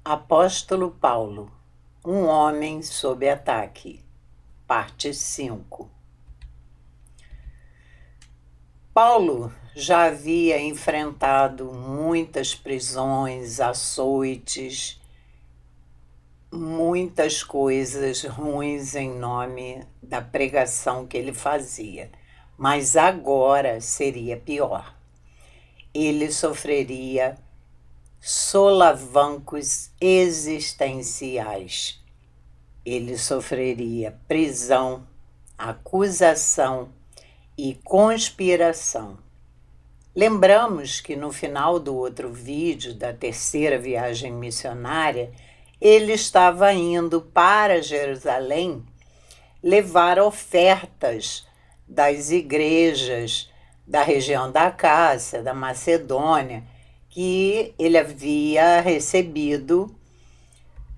Apóstolo Paulo, um homem sob ataque, parte 5. Paulo já havia enfrentado muitas prisões, açoites, muitas coisas ruins em nome da pregação que ele fazia, mas agora seria pior. Ele sofreria solavancos existenciais. Ele sofreria prisão, acusação e conspiração. Lembramos que no final do outro vídeo, da terceira viagem missionária, ele estava indo para Jerusalém levar ofertas das igrejas da região da Acácia, da Macedônia, que ele havia recebido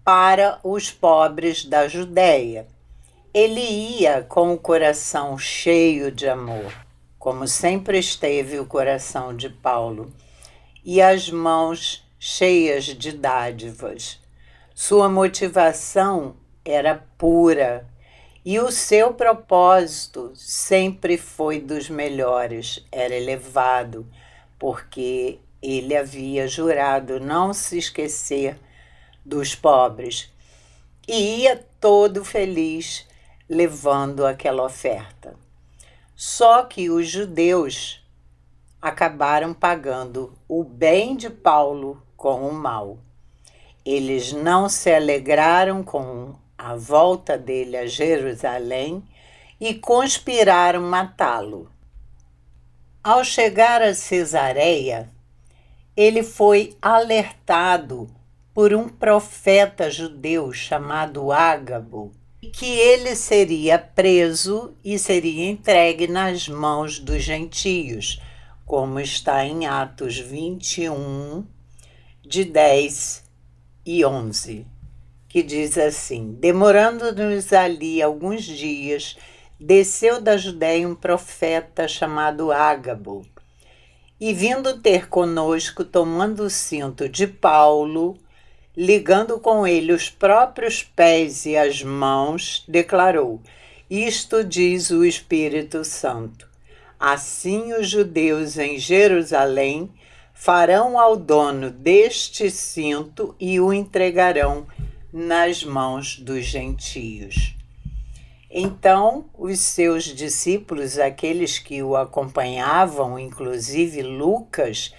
para os pobres da Judéia. Ele ia com o coração cheio de amor, como sempre esteve o coração de Paulo, e as mãos cheias de dádivas. Sua motivação era pura e o seu propósito sempre foi dos melhores, era elevado, porque ele havia jurado não se esquecer dos pobres e ia todo feliz levando aquela oferta. Só que os judeus acabaram pagando o bem de Paulo com o mal. Eles não se alegraram com a volta dele a Jerusalém e conspiraram matá-lo. Ao chegar a Cesareia, ele foi alertado por um profeta judeu chamado Ágabo, que ele seria preso e seria entregue nas mãos dos gentios, como está em Atos 21, de 10 e 11, que diz assim: demorando-nos ali alguns dias, desceu da Judéia um profeta chamado Ágabo, e vindo ter conosco, tomando o cinto de Paulo, ligando com ele os próprios pés e as mãos, declarou: isto diz o Espírito Santo. Assim os judeus em Jerusalém farão ao dono deste cinto e o entregarão nas mãos dos gentios. Então, os seus discípulos, aqueles que o acompanhavam, inclusive Lucas,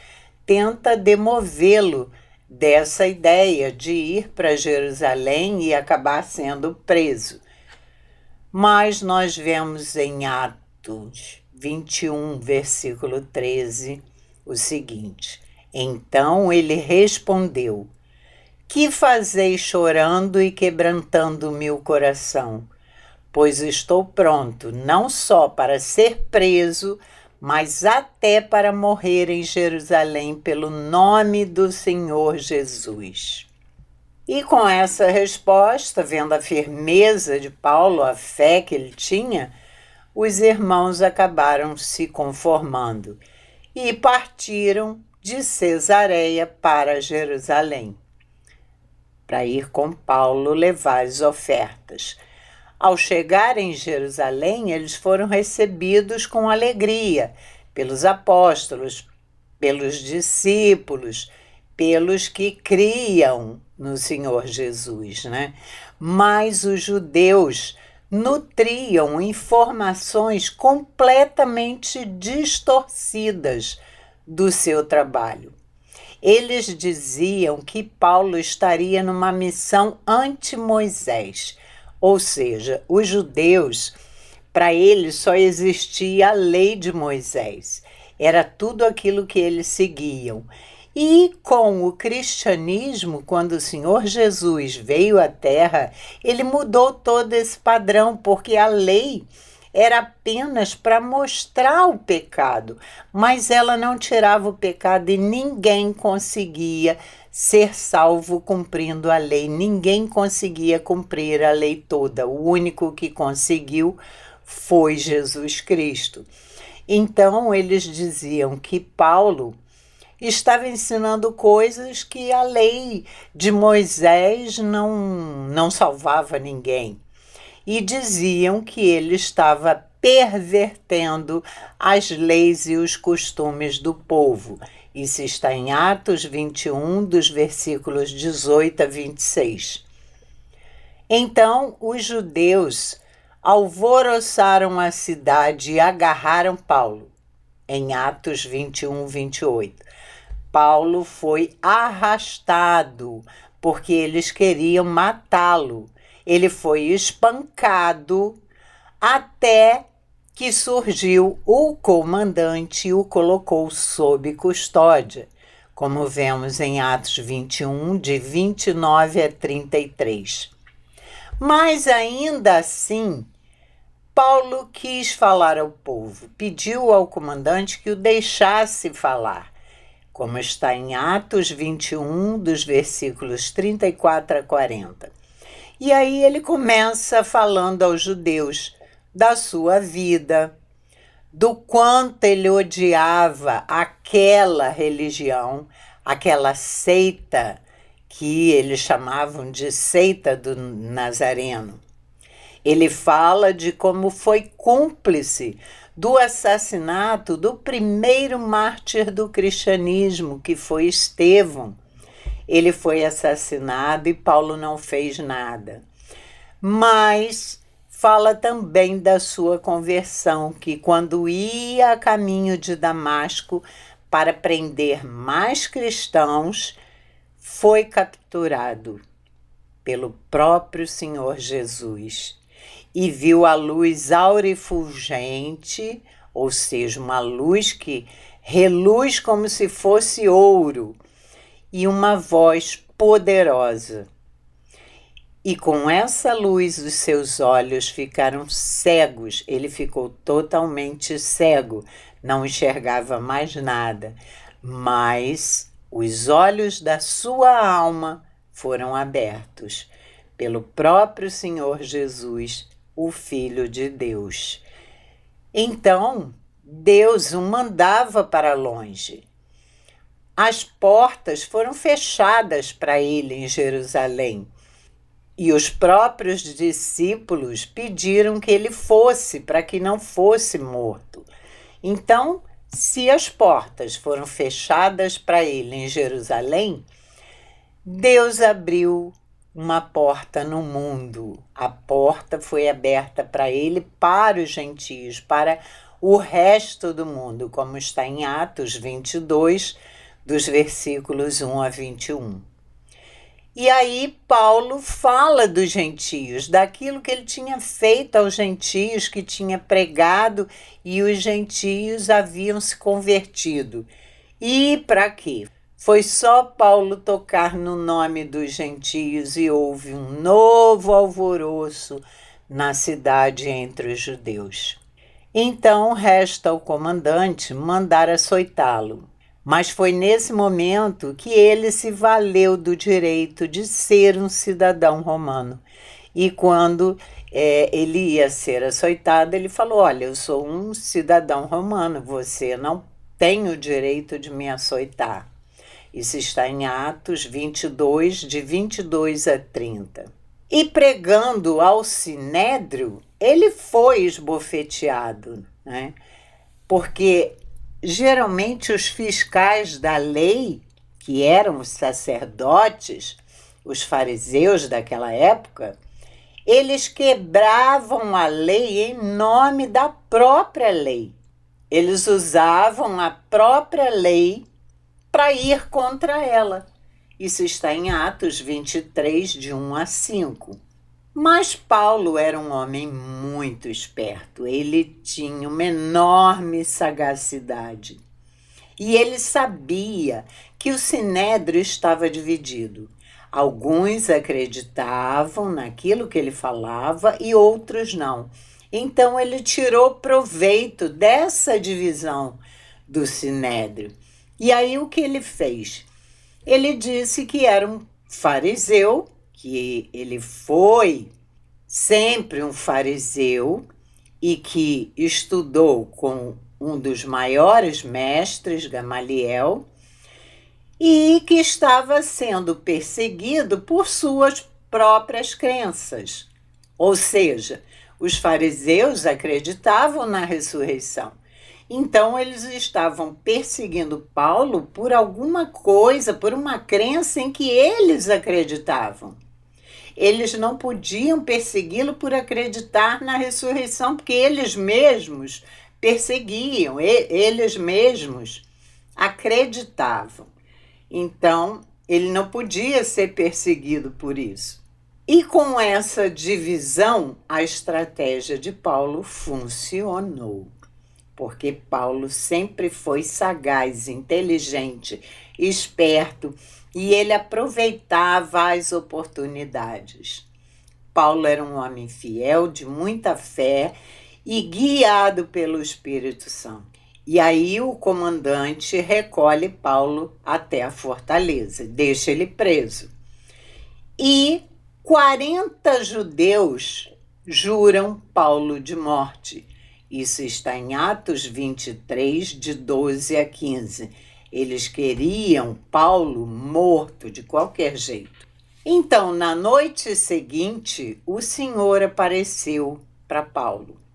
tenta demovê-lo dessa ideia de ir para Jerusalém e acabar sendo preso. Mas nós vemos em Atos 21, versículo 13, o seguinte: então ele respondeu: que fazeis chorando e quebrantando o meu coração? Pois estou pronto não só para ser preso, mas até para morrer em Jerusalém pelo nome do Senhor Jesus. E com essa resposta, vendo a firmeza de Paulo, a fé que ele tinha, os irmãos acabaram se conformando e partiram de Cesareia para Jerusalém, para ir com Paulo levar as ofertas. Ao chegar em Jerusalém, eles foram recebidos com alegria pelos apóstolos, pelos discípulos, pelos que criam no Senhor Jesus, né? Mas os judeus nutriam informações completamente distorcidas do seu trabalho. Eles diziam que Paulo estaria numa missão anti-Moisés, ou seja, os judeus, para eles só existia a lei de Moisés. Era tudo aquilo que eles seguiam. E com o cristianismo, quando o Senhor Jesus veio à Terra, ele mudou todo esse padrão, porque a lei era apenas para mostrar o pecado, mas ela não tirava o pecado e ninguém conseguia ser salvo cumprindo a lei. Ninguém conseguia cumprir a lei toda. O único que conseguiu foi Jesus Cristo. Então, eles diziam que Paulo estava ensinando coisas que a lei de Moisés não salvava ninguém. E diziam que ele estava pervertendo as leis e os costumes do povo. Isso está em Atos 21, dos versículos 18 a 26. Então os judeus alvoroçaram a cidade e agarraram Paulo. Em Atos 21, 28. Paulo foi arrastado porque eles queriam matá-lo. Ele foi espancado até que surgiu o comandante e o colocou sob custódia, como vemos em Atos 21, de 29 a 33. Mas ainda assim, Paulo quis falar ao povo, pediu ao comandante que o deixasse falar, como está em Atos 21, dos versículos 34 a 40. E aí ele começa falando aos judeus da sua vida, do quanto ele odiava aquela religião, aquela seita que eles chamavam de seita do Nazareno. Ele fala de como foi cúmplice do assassinato do primeiro mártir do cristianismo, que foi Estevão. Ele foi assassinado e Paulo não fez nada. Mas fala também da sua conversão, que quando ia a caminho de Damasco para prender mais cristãos, foi capturado pelo próprio Senhor Jesus e viu a luz aurifulgente, ou seja, uma luz que reluz como se fosse ouro, e uma voz poderosa. E com essa luz os seus olhos ficaram cegos, ele ficou totalmente cego, não enxergava mais nada, mas os olhos da sua alma foram abertos pelo próprio Senhor Jesus, o Filho de Deus. Então, Deus o mandava para longe. As portas foram fechadas para ele em Jerusalém. E os próprios discípulos pediram que ele fosse, para que não fosse morto. Então, se as portas foram fechadas para ele em Jerusalém, Deus abriu uma porta no mundo. A porta foi aberta para ele, para os gentios, para o resto do mundo, como está em Atos 22, dos versículos 1 a 21. E aí Paulo fala dos gentios, daquilo que ele tinha feito aos gentios, que tinha pregado, e os gentios haviam se convertido. E para quê? Foi só Paulo tocar no nome dos gentios e houve um novo alvoroço na cidade entre os judeus. Então resta ao comandante mandar açoitá-lo. Mas foi nesse momento que ele se valeu do direito de ser um cidadão romano. E quando ele ia ser açoitado, ele falou: olha, eu sou um cidadão romano, você não tem o direito de me açoitar. Isso está em Atos 22, de 22 a 30. E pregando ao sinédrio, ele foi esbofeteado, né? Porque geralmente os fiscais da lei, que eram os sacerdotes, os fariseus daquela época, eles quebravam a lei em nome da própria lei. Eles usavam a própria lei para ir contra ela. Isso está em Atos 23, de 1 a 5. Mas Paulo era um homem muito esperto, ele tinha uma enorme sagacidade. E ele sabia que o sinédrio estava dividido. Alguns acreditavam naquilo que ele falava e outros não. Então ele tirou proveito dessa divisão do sinédrio. E aí o que ele fez? Ele disse que era um fariseu, que ele foi sempre um fariseu e que estudou com um dos maiores mestres, Gamaliel, e que estava sendo perseguido por suas próprias crenças. Ou seja, os fariseus acreditavam na ressurreição. Então, eles estavam perseguindo Paulo por alguma coisa, por uma crença em que eles acreditavam. Eles não podiam persegui-lo por acreditar na ressurreição, porque eles mesmos perseguiam, eles mesmos acreditavam. Então, ele não podia ser perseguido por isso. E com essa divisão, a estratégia de Paulo funcionou, porque Paulo sempre foi sagaz, inteligente, esperto, e ele aproveitava as oportunidades. Paulo era um homem fiel, de muita fé e guiado pelo Espírito Santo. E aí o comandante recolhe Paulo até a fortaleza, deixa ele preso. E 40 judeus juram Paulo de morte. Isso está em Atos 23, de 12 a 15. Eles queriam Paulo morto de qualquer jeito. Então, na noite seguinte, o Senhor apareceu para Paulo.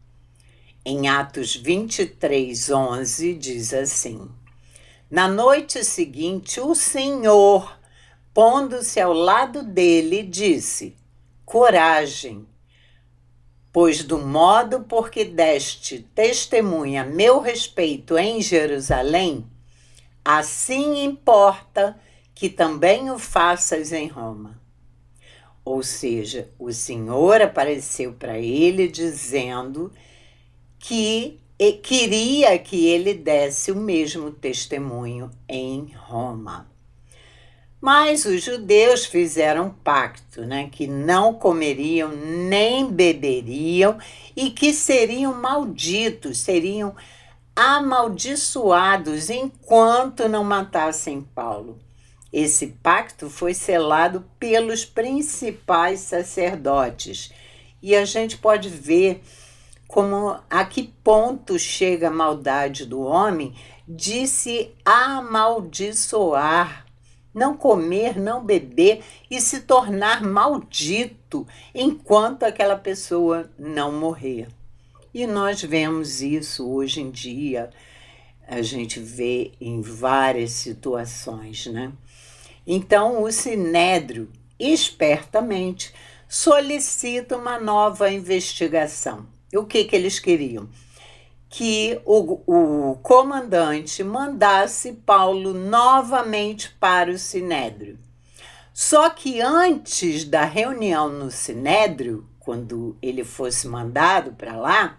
Em Atos 23, 11, diz assim: Na noite seguinte, o Senhor, pondo-se ao lado dele, disse: Coragem, pois do modo por que deste testemunha a meu respeito em Jerusalém, assim importa que também o faças em Roma. Ou seja, o Senhor apareceu para ele dizendo que queria que ele desse o mesmo testemunho em Roma. Mas os judeus fizeram um pacto, que não comeriam nem beberiam e que seriam malditos, seriam amaldiçoados enquanto não matassem Paulo. Esse pacto foi selado pelos principais sacerdotes. E a gente pode ver a que ponto chega a maldade do homem de se amaldiçoar, não comer, não beber e se tornar maldito enquanto aquela pessoa não morrer. E nós vemos isso hoje em dia, a gente vê em várias situações, Então, o Sinédrio, espertamente, solicita uma nova investigação. E o que eles queriam? Que o comandante mandasse Paulo novamente para o Sinédrio. Só que antes da reunião no Sinédrio, quando ele fosse mandado para lá,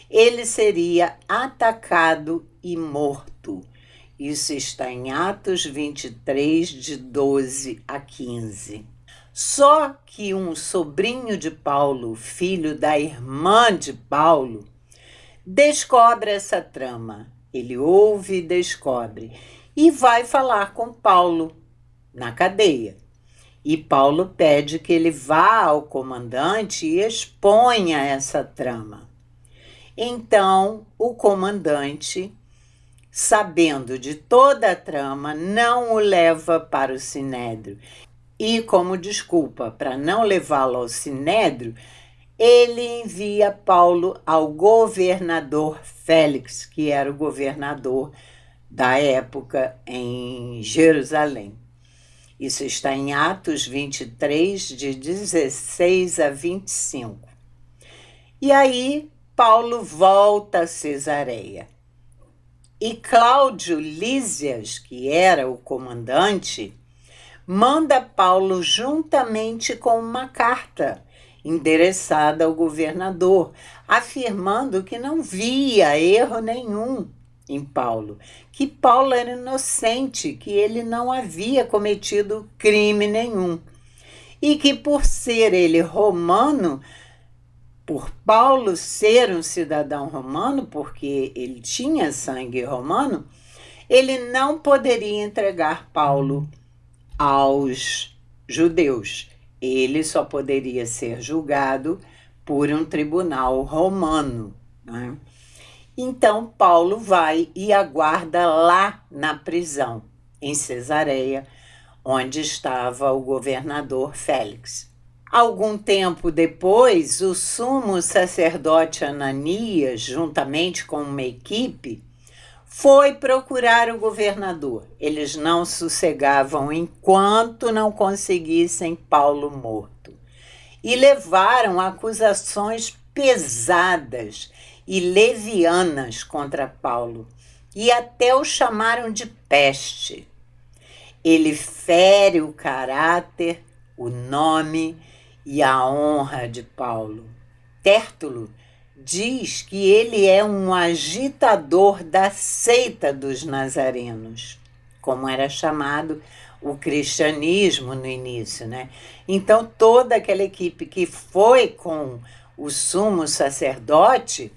ele seria atacado e morto. Isso está em Atos 23, de 12 a 15. Só que um sobrinho de Paulo, filho da irmã de Paulo, descobre essa trama. Ele ouve e descobre. E vai falar com Paulo na cadeia. E Paulo pede que ele vá ao comandante e exponha essa trama. Então, o comandante, sabendo de toda a trama, não o leva para o Sinédrio. E, como desculpa para não levá-lo ao Sinédrio, ele envia Paulo ao governador Félix, que era o governador da época em Jerusalém. Isso está em Atos 23, de 16 a 25. E aí, Paulo volta a Cesareia. E Cláudio Lísias, que era o comandante, manda Paulo juntamente com uma carta endereçada ao governador, afirmando que não via erro nenhum em Paulo, que Paulo era inocente, que ele não havia cometido crime nenhum, e que por ser ele romano, por Paulo ser um cidadão romano, porque ele tinha sangue romano, ele não poderia entregar Paulo aos judeus. Ele só poderia ser julgado por um tribunal romano. Então, Paulo vai e aguarda lá na prisão. em Cesareia, onde estava o governador Félix. Algum tempo depois, o sumo sacerdote Ananias, juntamente com uma equipe, foi procurar o governador. Eles não sossegavam enquanto não conseguissem Paulo morto. E levaram acusações pesadas e levianas contra Paulo, e até o chamaram de peste. Ele fere o caráter, o nome e a honra de Paulo. Tértulo diz que ele é um agitador da seita dos nazarenos, como era chamado o cristianismo no início, né? Então, toda aquela equipe que foi com o sumo sacerdote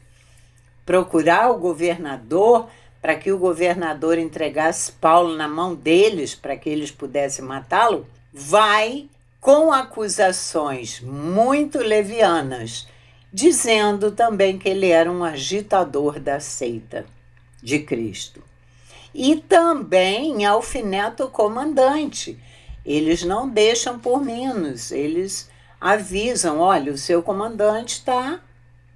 procurar o governador para que o governador entregasse Paulo na mão deles para que eles pudessem matá-lo, vai com acusações muito levianas, dizendo também que ele era um agitador da seita de Cristo. E também alfineta o comandante. Eles não deixam por menos, eles avisam, olha, o seu comandante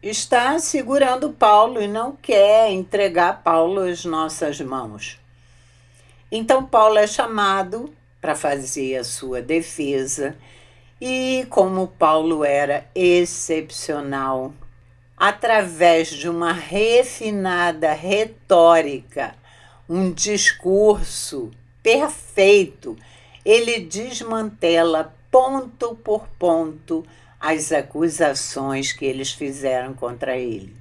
está segurando Paulo e não quer entregar Paulo às nossas mãos. Então Paulo é chamado para fazer a sua defesa e, como Paulo era excepcional, através de uma refinada retórica, um discurso perfeito, ele desmantela ponto por ponto as acusações que eles fizeram contra ele.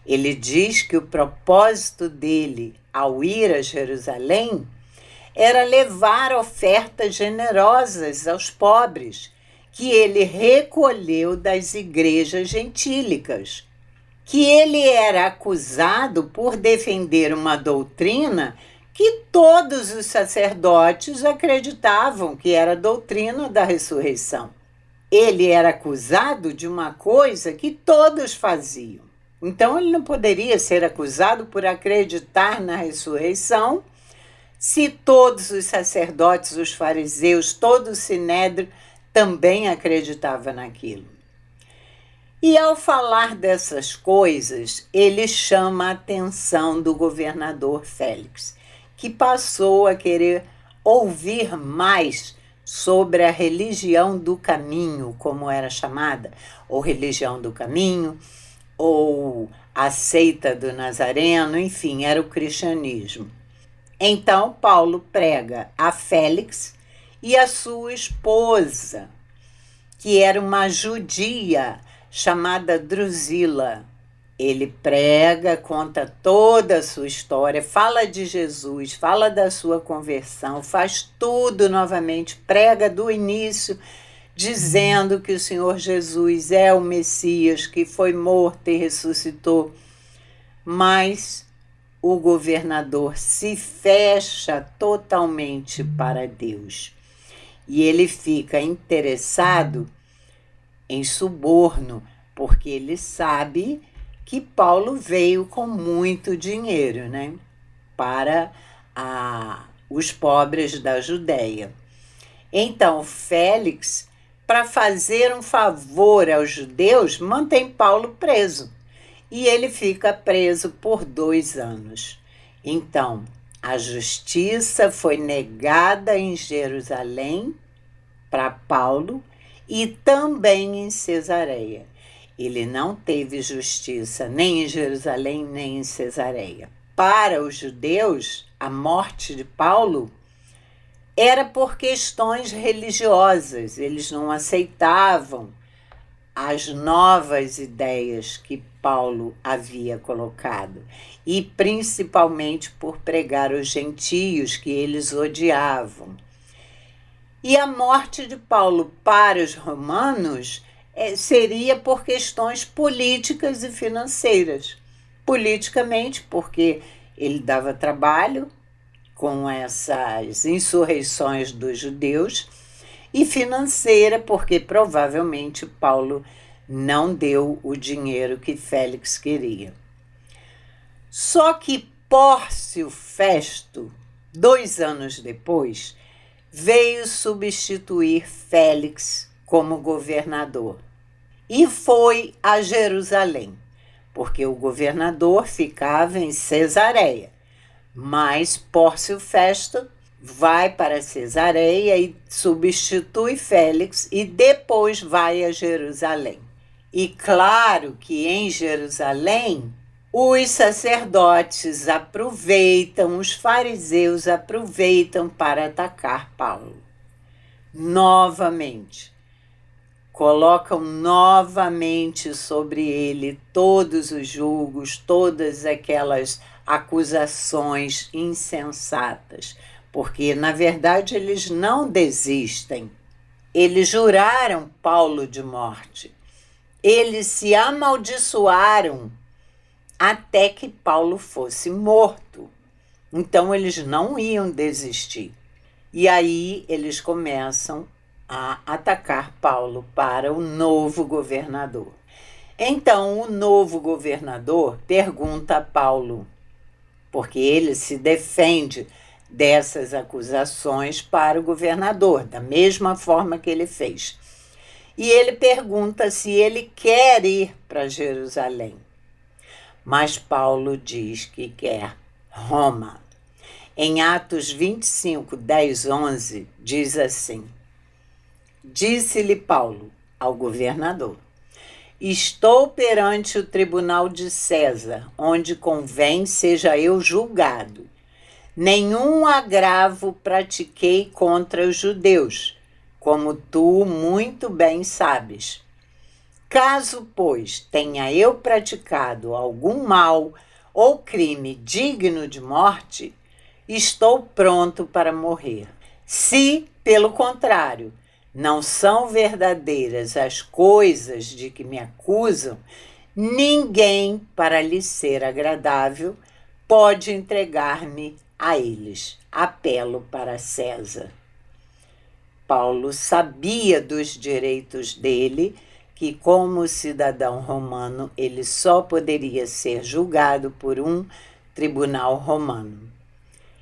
Ele diz que o propósito dele ao ir a Jerusalém era levar ofertas generosas aos pobres, que ele recolheu das igrejas gentílicas, que ele era acusado por defender uma doutrina que todos os sacerdotes acreditavam que era a doutrina da ressurreição. Ele era acusado de uma coisa que todos faziam. Então ele não poderia ser acusado por acreditar na ressurreição se todos os sacerdotes, os fariseus, todo o sinédrio também acreditava naquilo. E ao falar dessas coisas, ele chama a atenção do governador Félix, que passou a querer ouvir mais sobre a religião do caminho, como era chamada, ou religião do caminho, ou a seita do Nazareno, enfim, era o cristianismo. Então, Paulo prega a Félix e a sua esposa, que era uma judia chamada Drusila. Ele prega, conta toda a sua história, fala de Jesus, fala da sua conversão, faz tudo novamente, prega do início, dizendo que o Senhor Jesus é o Messias, que foi morto e ressuscitou. Mas o governador se fecha totalmente para Deus. E ele fica interessado em suborno, porque ele sabe que Paulo veio com muito dinheiro, né, para os pobres da Judéia. Então, Félix, para fazer um favor aos judeus, mantém Paulo preso. E ele fica preso por 2 anos. Então, a justiça foi negada em Jerusalém para Paulo e também em Cesareia. Ele não teve justiça nem em Jerusalém, nem em Cesareia. Para os judeus, a morte de Paulo era por questões religiosas. Eles não aceitavam as novas ideias que Paulo havia colocado, e principalmente por pregar os gentios que eles odiavam. E a morte de Paulo para os romanos seria por questões políticas e financeiras. Politicamente, porque ele dava trabalho com essas insurreições dos judeus, e financeira, porque provavelmente Paulo não deu o dinheiro que Félix queria. Só que Pórcio Festo 2 anos depois, veio substituir Félix como governador e foi a Jerusalém, porque o governador ficava em Cesareia, mas Pórcio Festo vai para Cesareia e substitui Félix e depois vai a Jerusalém. E claro que em Jerusalém os sacerdotes aproveitam, os fariseus aproveitam para atacar Paulo. Novamente, colocam novamente sobre ele todos os julgos, todas aquelas acusações insensatas, porque na verdade eles não desistem. Eles juraram Paulo de morte. Eles se amaldiçoaram até que Paulo fosse morto. Então eles não iam desistir. E aí eles começam a atacar Paulo para o novo governador. Então o novo governador pergunta a Paulo, porque ele se defende dessas acusações para o governador, da mesma forma que ele fez. E ele pergunta se ele quer ir para Jerusalém. Mas Paulo diz que quer Roma. Em Atos 25, 10, 11, diz assim: Disse-lhe Paulo ao governador: Estou perante o tribunal de César, onde convém seja eu julgado. Nenhum agravo pratiquei contra os judeus, como tu muito bem sabes. Caso, pois, tenha eu praticado algum mal ou crime digno de morte, estou pronto para morrer. Se, pelo contrário, não são verdadeiras as coisas de que me acusam, ninguém, para lhe ser agradável, pode entregar-me a eles. Apelo para César. Paulo sabia dos direitos dele, que como cidadão romano ele só poderia ser julgado por um tribunal romano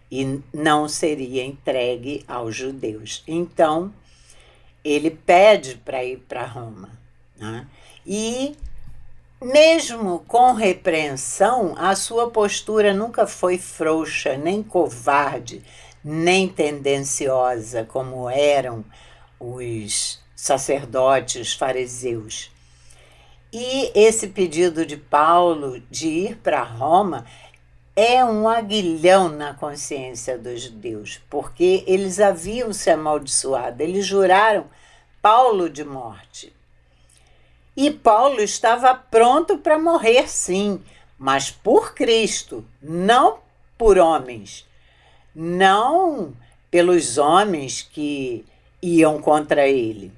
e não seria entregue aos judeus. Então, ele pede para ir para Roma, né? E mesmo com repreensão, a sua postura nunca foi frouxa, nem covarde, nem tendenciosa, como eram os sacerdotes fariseus. E esse pedido de Paulo de ir para Roma é um aguilhão na consciência dos judeus, porque eles haviam se amaldiçoado, eles juraram Paulo de morte. E Paulo estava pronto para morrer, sim, mas por Cristo, não por homens, não pelos homens que iam contra ele.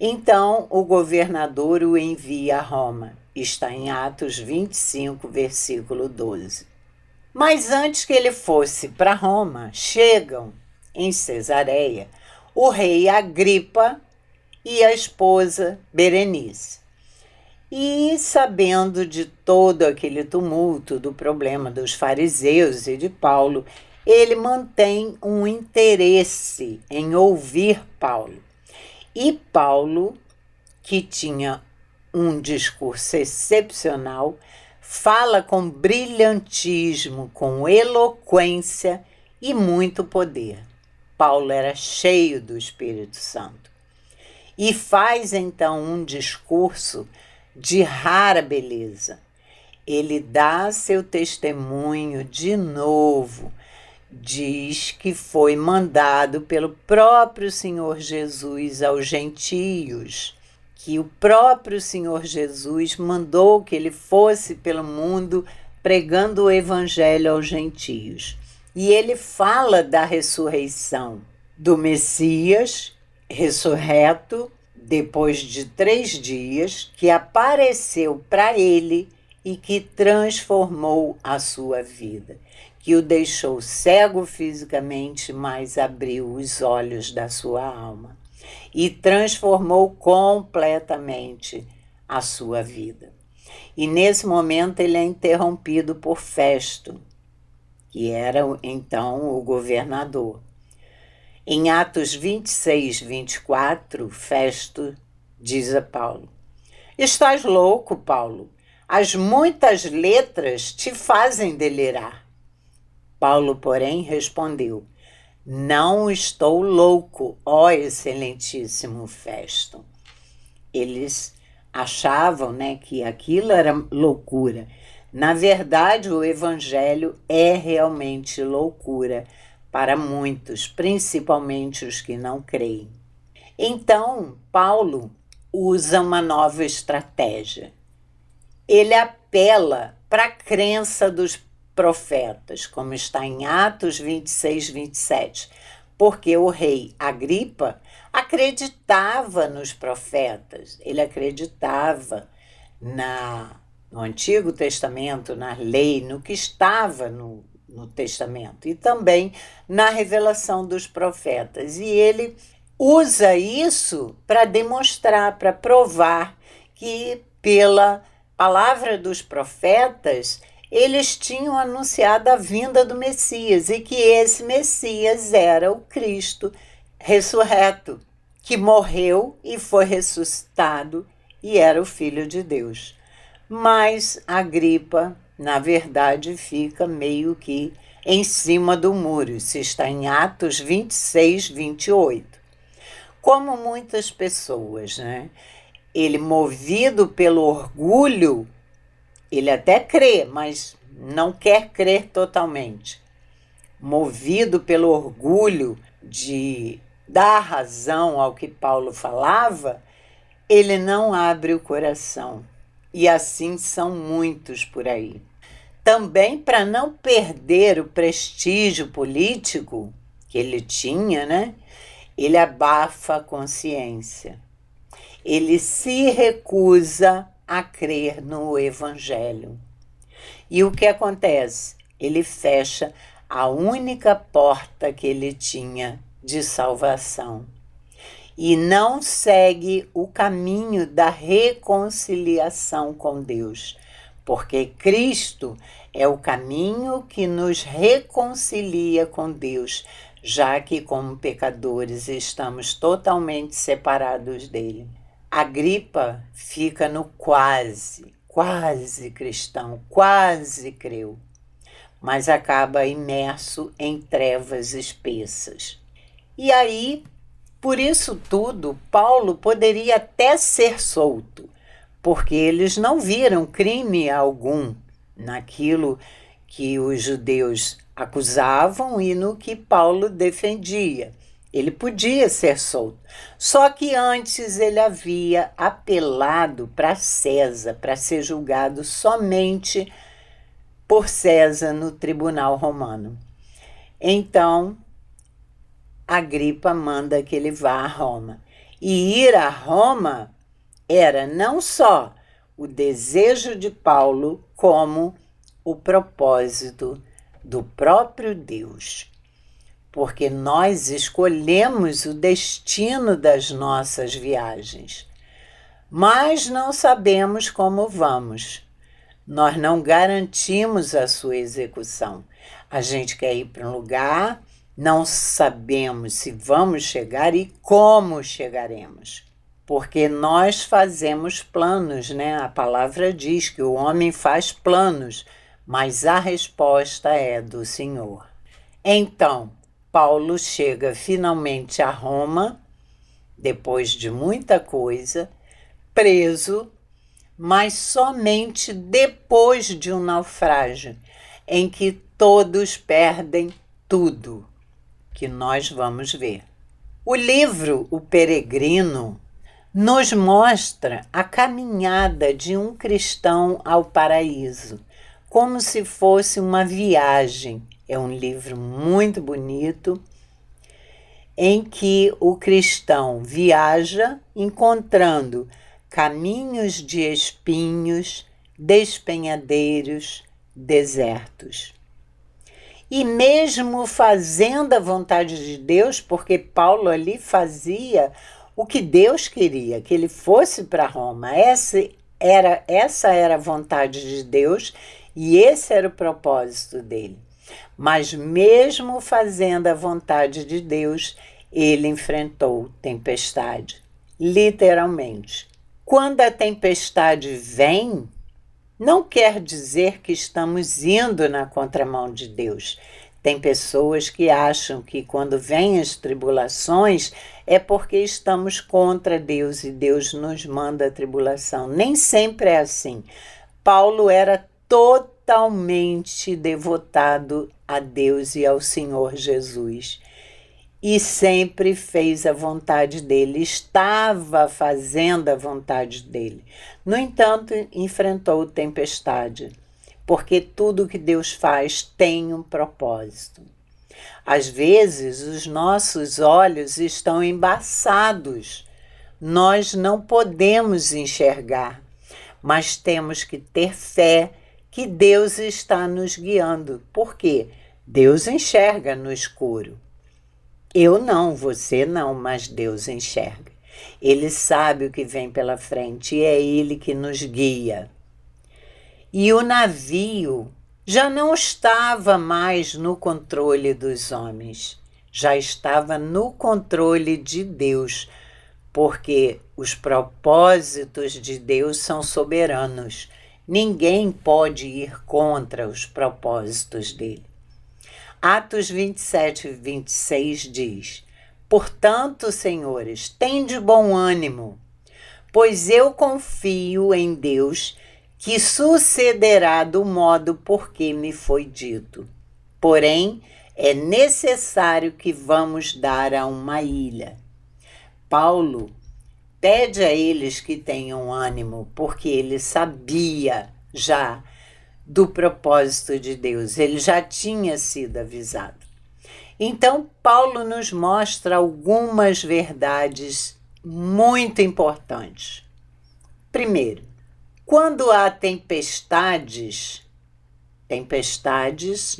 Então o governador o envia a Roma. Está em Atos 25, versículo 12. Mas antes que ele fosse para Roma, chegam em Cesareia o rei Agripa e a esposa Berenice. E sabendo de todo aquele tumulto, do problema dos fariseus e de Paulo, ele mantém um interesse em ouvir Paulo. E Paulo, que tinha um discurso excepcional, fala com brilhantismo, com eloquência e muito poder. Paulo era cheio do Espírito Santo. E faz então um discurso de rara beleza. Ele dá seu testemunho de novo, diz que foi mandado pelo próprio Senhor Jesus aos gentios, que o próprio Senhor Jesus mandou que ele fosse pelo mundo pregando o evangelho aos gentios. E ele fala da ressurreição do Messias, ressurreto, depois de 3 dias, que apareceu para ele e que transformou a sua vida, que o deixou cego fisicamente, mas abriu os olhos da sua alma e transformou completamente a sua vida. E nesse momento ele é interrompido por Festo, que era então o governador. Em Atos 26, 24, Festo diz a Paulo: Estás louco, Paulo? As muitas letras te fazem delirar. Paulo, porém, respondeu: Não estou louco, ó excelentíssimo Festo. Eles achavam, que aquilo era loucura. Na verdade, o evangelho é realmente loucura para muitos, principalmente os que não creem. Então, Paulo usa uma nova estratégia. Ele apela para a crença dos profetas, como está em Atos 26, 27, porque o rei Agripa acreditava nos profetas, ele acreditava no Antigo Testamento, na lei, no que estava no Testamento e também na revelação dos profetas. E ele usa isso para demonstrar, para provar que pela palavra dos profetas eles tinham anunciado a vinda do Messias e que esse Messias era o Cristo ressurreto, que morreu e foi ressuscitado e era o Filho de Deus. Mas Agripa, na verdade, fica meio que em cima do muro. Isso está em Atos 26, 28. Como muitas pessoas, ele, movido pelo orgulho, ele até crê, mas não quer crer totalmente. Movido pelo orgulho de dar razão ao que Paulo falava, ele não abre o coração. E assim são muitos por aí. Também para não perder o prestígio político que ele tinha, ele abafa a consciência. Ele se recusa a crer no evangelho. E o que acontece? Ele fecha a única porta que ele tinha de salvação e não segue o caminho da reconciliação com Deus, porque Cristo é o caminho que nos reconcilia com Deus, já que como pecadores estamos totalmente separados dele. Agripa fica no quase cristão, quase creu, mas acaba imerso em trevas espessas. E aí, por isso tudo, Paulo poderia até ser solto, porque eles não viram crime algum naquilo que os judeus acusavam e no que Paulo defendia. Ele podia ser solto. Só que antes ele havia apelado para César, para ser julgado somente por César no tribunal romano. Então, Agripa manda que ele vá a Roma. E ir a Roma era não só o desejo de Paulo, como o propósito do próprio Deus. Porque nós escolhemos o destino das nossas viagens, mas não sabemos como vamos. Nós não garantimos a sua execução. A gente quer ir para um lugar, não sabemos se vamos chegar e como chegaremos. Porque nós fazemos planos, A palavra diz que o homem faz planos, mas a resposta é do Senhor. Então, Paulo chega finalmente a Roma, depois de muita coisa, preso, mas somente depois de um naufrágio, em que todos perdem tudo, que nós vamos ver. O livro O Peregrino nos mostra a caminhada de um cristão ao paraíso, como se fosse uma viagem. É um livro muito bonito, em que o cristão viaja encontrando caminhos de espinhos, despenhadeiros, desertos. E mesmo fazendo a vontade de Deus, porque Paulo ali fazia o que Deus queria, que ele fosse para Roma. Essa era a vontade de Deus e esse era o propósito dele. Mas mesmo fazendo a vontade de Deus, ele enfrentou tempestade, literalmente. Quando a tempestade vem, não quer dizer que estamos indo na contramão de Deus. Tem pessoas que acham que quando vêm as tribulações é porque estamos contra Deus e Deus nos manda a tribulação. Nem sempre é assim. Paulo era totalmente devotado a Deus e ao Senhor Jesus. E sempre fez a vontade dele, estava fazendo a vontade dele. No entanto, enfrentou tempestade, porque tudo que Deus faz tem um propósito. Às vezes, os nossos olhos estão embaçados, nós não podemos enxergar, mas temos que ter fé que Deus está nos guiando. Por quê? Deus enxerga no escuro. Eu não, você não, mas Deus enxerga. Ele sabe o que vem pela frente e é Ele que nos guia. E o navio já não estava mais no controle dos homens, já estava no controle de Deus, porque os propósitos de Deus são soberanos. Ninguém pode ir contra os propósitos dele. Atos 27 e 26 diz: Portanto, senhores, tende bom ânimo, pois eu confio em Deus que sucederá do modo por que me foi dito. Porém, é necessário que vamos dar a uma ilha. Paulo pede a eles que tenham ânimo, porque ele sabia já do propósito de Deus, ele já tinha sido avisado. Então, Paulo nos mostra algumas verdades muito importantes. Primeiro, quando há tempestades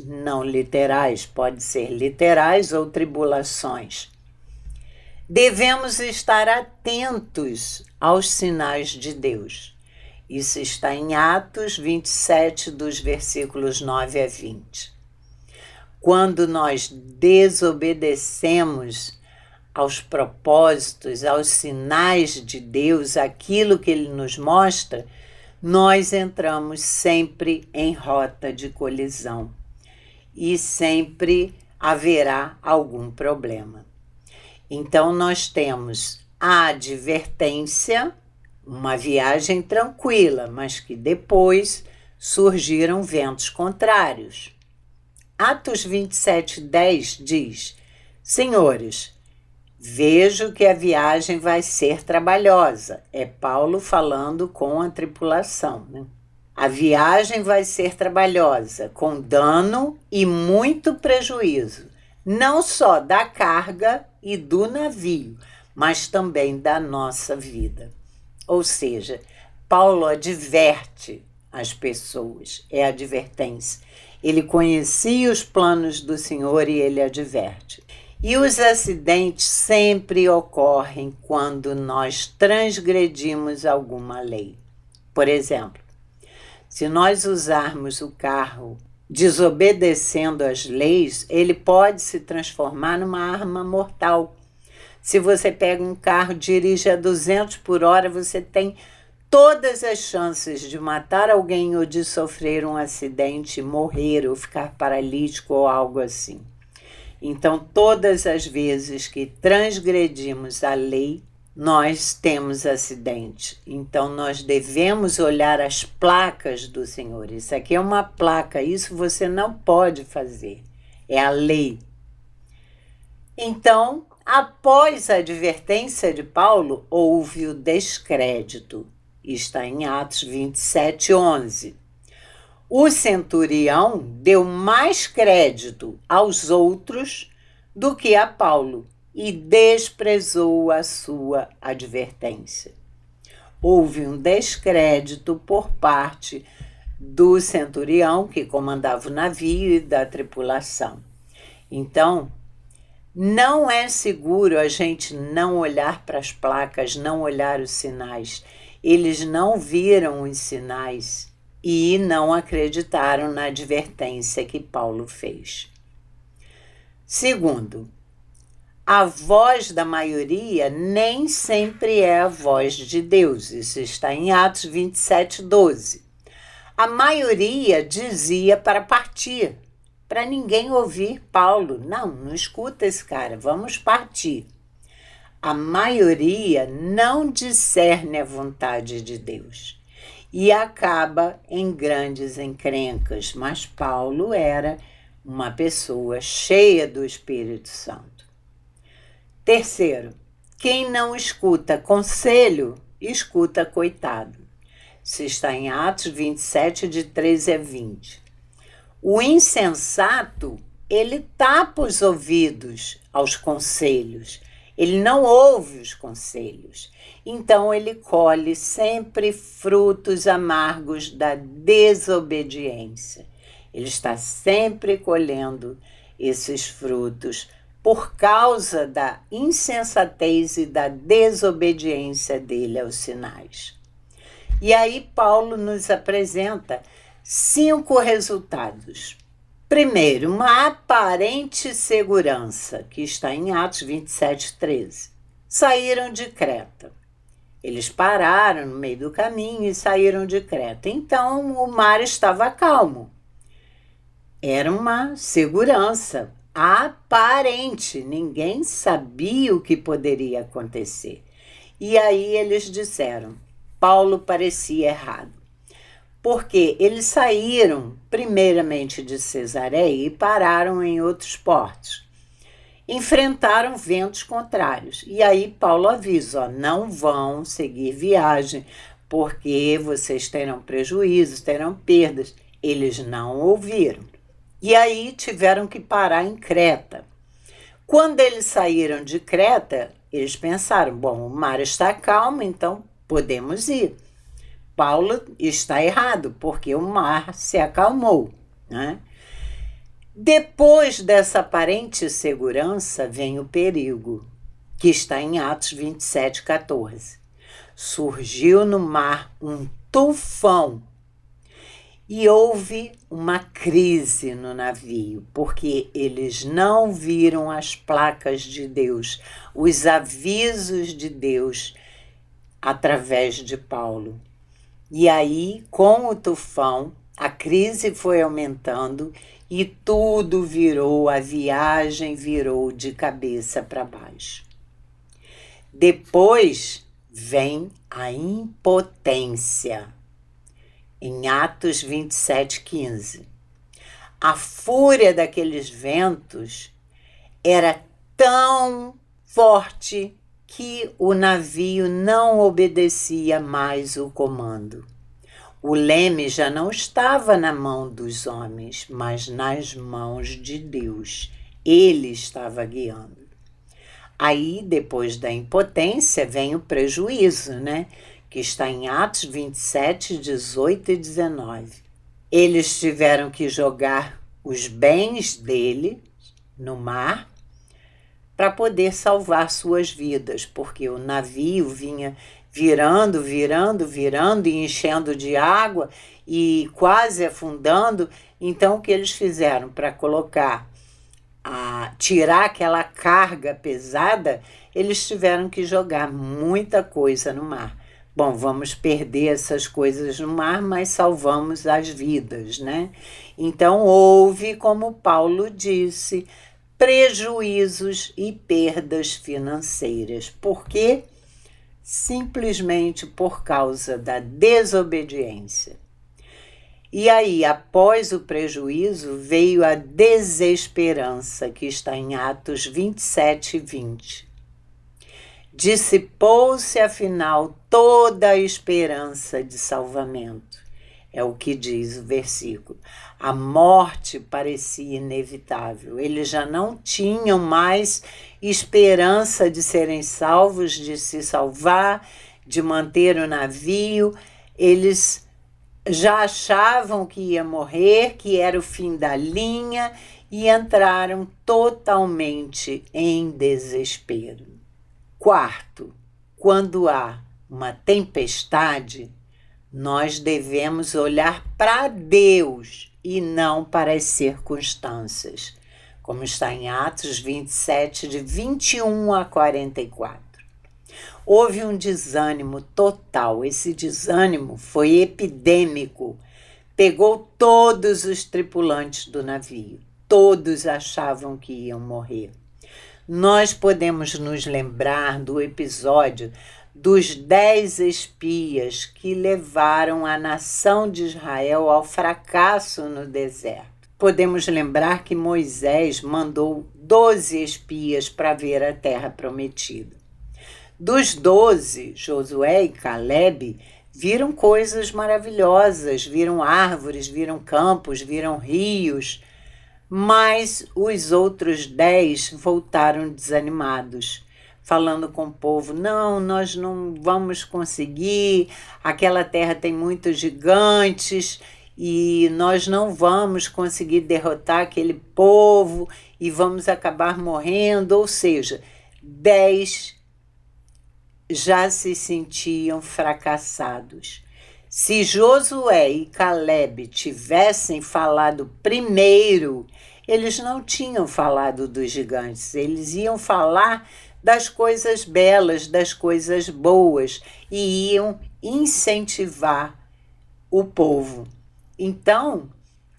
não literais, pode ser literais ou tribulações, devemos estar atentos aos sinais de Deus. Isso está em Atos 27, dos versículos 9 a 20. Quando nós desobedecemos aos propósitos, aos sinais de Deus, aquilo que Ele nos mostra, nós entramos sempre em rota de colisão e sempre haverá algum problema. Então, nós temos a advertência, uma viagem tranquila, mas que depois surgiram ventos contrários. Atos 27, 10 diz: Senhores, vejo que a viagem vai ser trabalhosa. É Paulo falando com a tripulação, né? A viagem vai ser trabalhosa, com dano e muito prejuízo, não só da carga e do navio, mas também da nossa vida. Ou seja, Paulo adverte as pessoas, é advertência. Ele conhecia os planos do Senhor e ele adverte. E os acidentes sempre ocorrem quando nós transgredimos alguma lei. Por exemplo, se nós usarmos o carro desobedecendo as leis, ele pode se transformar numa arma mortal. Se você pega um carro, dirige a 200 por hora, você tem todas as chances de matar alguém ou de sofrer um acidente, morrer ou ficar paralítico ou algo assim. Então, todas as vezes que transgredimos a lei, nós temos acidente. Então, nós devemos olhar as placas do Senhor. Isso aqui é uma placa, isso você não pode fazer. É a lei. Então, após a advertência de Paulo, houve o descrédito. Está em Atos 27, 11. O centurião deu mais crédito aos outros do que a Paulo e desprezou a sua advertência. Houve um descrédito por parte do centurião que comandava o navio e da tripulação. Então, não é seguro a gente não olhar para as placas, não olhar os sinais. Eles não viram os sinais e não acreditaram na advertência que Paulo fez. Segundo, a voz da maioria nem sempre é a voz de Deus. Isso está em Atos 27:12. A maioria dizia para partir, para ninguém ouvir Paulo. Não escuta esse cara, vamos partir. A maioria não discerne a vontade de Deus e acaba em grandes encrencas, mas Paulo era uma pessoa cheia do Espírito Santo. Terceiro, quem não escuta conselho, escuta coitado. Isso está em Atos 27, de 13 a 20. O insensato, ele tapa os ouvidos aos conselhos. Ele não ouve os conselhos. Então, ele colhe sempre frutos amargos da desobediência. Ele está sempre colhendo esses frutos por causa da insensatez e da desobediência dele aos sinais. E aí Paulo nos apresenta 5 resultados. Primeiro, uma aparente segurança, que está em Atos 27:13. Saíram de Creta. Eles pararam no meio do caminho e saíram de Creta. Então, o mar estava calmo. Era uma segurança aparente, ninguém sabia o que poderia acontecer. E aí eles disseram, Paulo parecia errado, porque eles saíram primeiramente de Cesareia e pararam em outros portos. Enfrentaram ventos contrários. E aí Paulo avisa, não vão seguir viagem, porque vocês terão prejuízos, terão perdas. Eles não ouviram. E aí tiveram que parar em Creta. Quando eles saíram de Creta, eles pensaram, bom, o mar está calmo, então podemos ir. Paulo está errado, porque o mar se acalmou, né? Depois dessa aparente segurança vem o perigo, que está em Atos 27:14. Surgiu no mar um tufão e houve uma crise no navio, porque eles não viram as placas de Deus, os avisos de Deus através de Paulo. E aí, com o tufão, a crise foi aumentando e tudo virou, a viagem virou de cabeça para baixo. Depois vem a impotência. Em Atos 27:15. A fúria daqueles ventos era tão forte que o navio não obedecia mais o comando. O leme já não estava na mão dos homens, mas nas mãos de Deus. Ele estava guiando. Aí, depois da impotência, vem o prejuízo, né? Que está em Atos 27, 18 e 19. Eles tiveram que jogar os bens dele no mar para poder salvar suas vidas, porque o navio vinha virando e enchendo de água e quase afundando. Então, o que eles fizeram para tirar aquela carga pesada, eles tiveram que jogar muita coisa no mar. Bom, vamos perder essas coisas no mar, mas salvamos as vidas, né? Então, houve, como Paulo disse, prejuízos e perdas financeiras. Por quê? Simplesmente por causa da desobediência. E aí, após o prejuízo, veio a desesperança, que está em Atos 27 e 20. Dissipou-se, afinal, toda a esperança de salvamento. É o que diz o versículo. A morte parecia inevitável. Eles já não tinham mais esperança de serem salvos, de se salvar, de manter o navio. Eles já achavam que ia morrer, que era o fim da linha, e entraram totalmente em desespero. Quarto, quando há uma tempestade, Nós devemos olhar para Deus e não para as circunstâncias, como está em Atos 27, de 21 a 44. Houve um desânimo total. Esse desânimo foi epidêmico. Pegou todos os tripulantes do navio. Todos achavam que iam morrer. Nós podemos nos lembrar do episódio dos 10 espias que levaram a nação de Israel ao fracasso no deserto. Podemos lembrar que Moisés mandou 12 espias para ver a terra prometida. Dos 12, Josué e Caleb viram coisas maravilhosas, viram árvores, viram campos, viram rios, mas os outros 10 voltaram desanimados, falando com o povo: não, nós não vamos conseguir, aquela terra tem muitos gigantes e nós não vamos conseguir derrotar aquele povo e vamos acabar morrendo. Ou seja, 10 já se sentiam fracassados. Se Josué e Caleb tivessem falado primeiro, eles não tinham falado dos gigantes, eles iam falar das coisas belas, das coisas boas, e iam incentivar o povo. Então,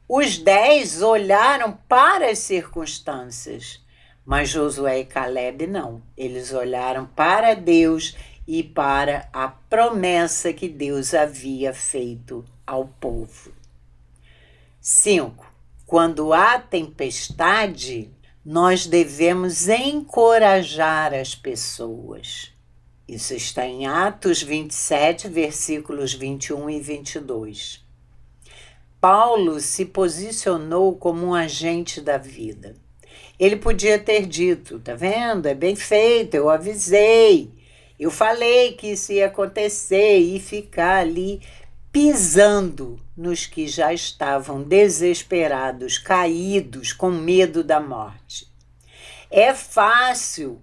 os 10 olharam para as circunstâncias, mas Josué e Caleb não. Eles olharam para Deus e para a promessa que Deus havia feito ao povo. 5. Quando há tempestade, nós devemos encorajar as pessoas. Isso está em Atos 27, versículos 21 e 22. Paulo se posicionou como um agente da vida. Ele podia ter dito: tá vendo? É bem feito, eu avisei, eu falei que isso ia acontecer, e ficar ali pisando nos que já estavam desesperados, caídos, com medo da morte. É fácil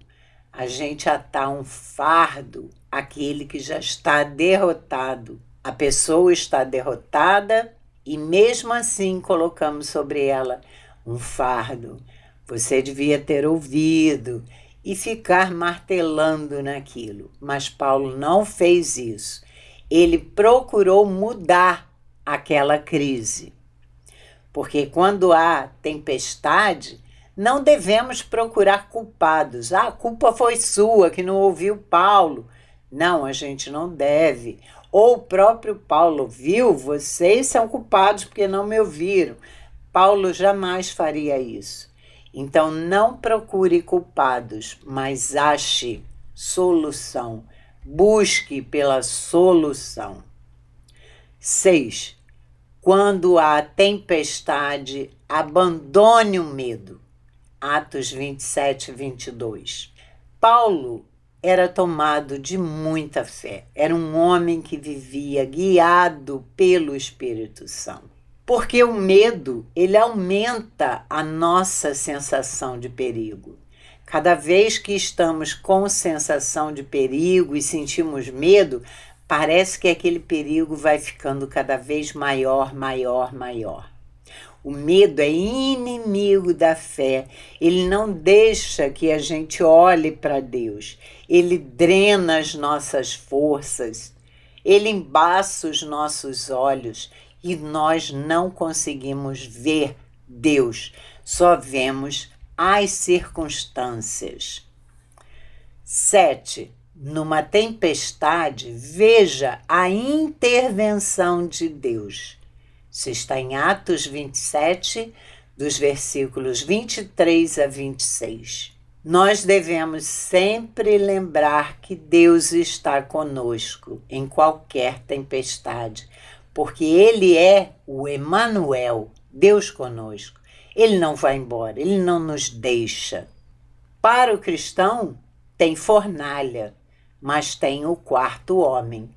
a gente atar um fardo àquele que já está derrotado. A pessoa está derrotada e mesmo assim colocamos sobre ela um fardo. Você devia ter ouvido e ficar martelando naquilo. Mas Paulo não fez isso. Ele procurou mudar aquela crise. Porque quando há tempestade, não devemos procurar culpados. Ah, a culpa foi sua que não ouviu Paulo. Não, a gente não deve. Ou o próprio Paulo: viu, vocês são culpados porque não me ouviram. Paulo jamais faria isso. Então, não procure culpados, mas ache solução. Busque pela solução. 6. Quando há tempestade, abandone o medo. Atos 27, 22. Paulo era tomado de muita fé. Era um homem que vivia guiado pelo Espírito Santo. Porque o medo, ele aumenta a nossa sensação de perigo. Cada vez que estamos com sensação de perigo e sentimos medo, parece que aquele perigo vai ficando cada vez maior, maior, maior. O medo é inimigo da fé. Ele não deixa que a gente olhe para Deus. Ele drena as nossas forças. Ele embaça os nossos olhos. E nós não conseguimos ver Deus, só vemos as circunstâncias. 7. Numa tempestade, veja a intervenção de Deus. Isso está em Atos 27, dos versículos 23 a 26. Nós devemos sempre lembrar que Deus está conosco em qualquer tempestade, porque Ele é o Emanuel, Deus conosco. Ele não vai embora, Ele não nos deixa. Para o cristão, tem fornalha, mas tem o quarto homem.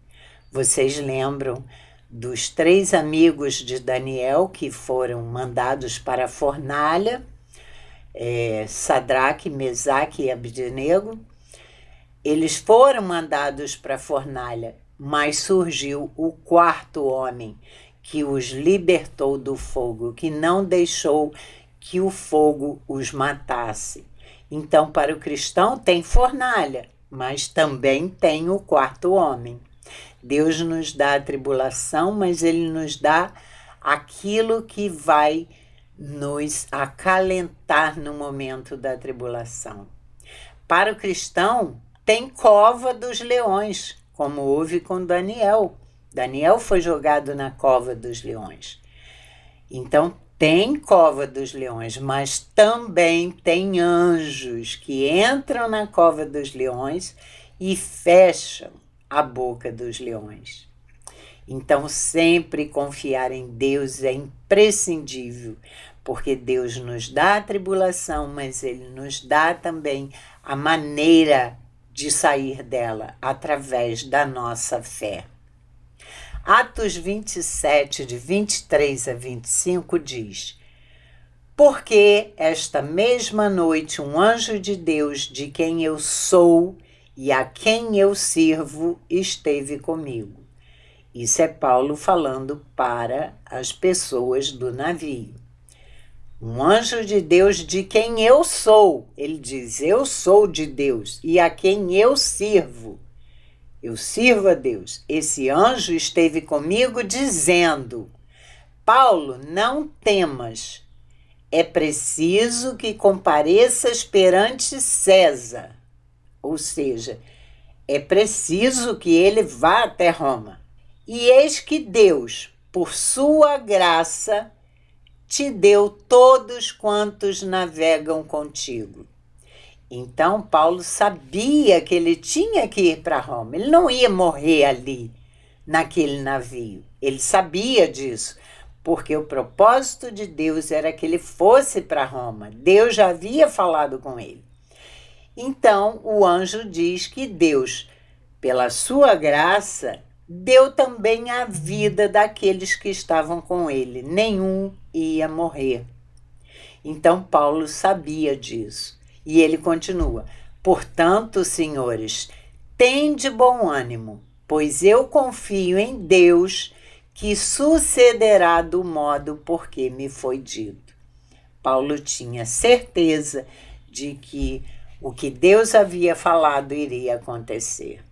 Vocês lembram dos 3 amigos de Daniel que foram mandados para a fornalha, Sadraque, Mesaque e Abdenego? Eles foram mandados para a fornalha, mas surgiu o quarto homem, que os libertou do fogo, que não deixou que o fogo os matasse. Então, para o cristão, tem fornalha, mas também tem o quarto homem. Deus nos dá a tribulação, mas Ele nos dá aquilo que vai nos acalentar no momento da tribulação. Para o cristão, tem cova dos leões, como houve com Daniel. Daniel foi jogado na cova dos leões. Então, tem cova dos leões, mas também tem anjos que entram na cova dos leões e fecham a boca dos leões. Então, sempre confiar em Deus é imprescindível, porque Deus nos dá a tribulação, mas Ele nos dá também a maneira de sair dela através da nossa fé. Atos 27, de 23 a 25, diz: Porque esta mesma noite um anjo de Deus, de quem eu sou e a quem eu sirvo, esteve comigo. Isso é Paulo falando para as pessoas do navio. Um anjo de Deus de quem eu sou. Ele diz, eu sou de Deus e a quem eu sirvo. Eu sirvo a Deus. Esse anjo esteve comigo dizendo, Paulo, não temas. É preciso que compareças perante César. Ou seja, é preciso que ele vá até Roma. E eis que Deus, por sua graça, te deu todos quantos navegam contigo. Então, Paulo sabia que ele tinha que ir para Roma. Ele não ia morrer ali, naquele navio. Ele sabia disso, porque o propósito de Deus era que ele fosse para Roma. Deus já havia falado com ele. Então, o anjo diz que Deus, pela sua graça, deu também a vida daqueles que estavam com ele. Nenhum ia morrer. Então, Paulo sabia disso. E ele continua, portanto, senhores, tende bom ânimo, pois eu confio em Deus que sucederá do modo por que me foi dito. Paulo tinha certeza de que o que Deus havia falado iria acontecer.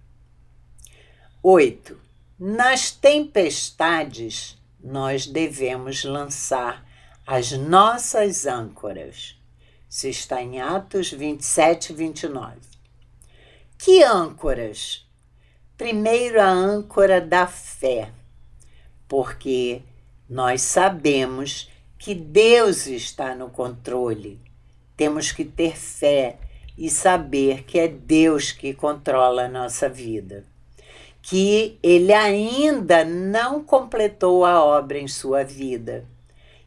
8. Nas tempestades, nós devemos lançar as nossas âncoras. Isso está em Atos 27 e 29. Que âncoras? Primeiro, a âncora da fé, porque nós sabemos que Deus está no controle. Temos que ter fé e saber que é Deus que controla a nossa vida. Que Ele ainda não completou a obra em sua vida.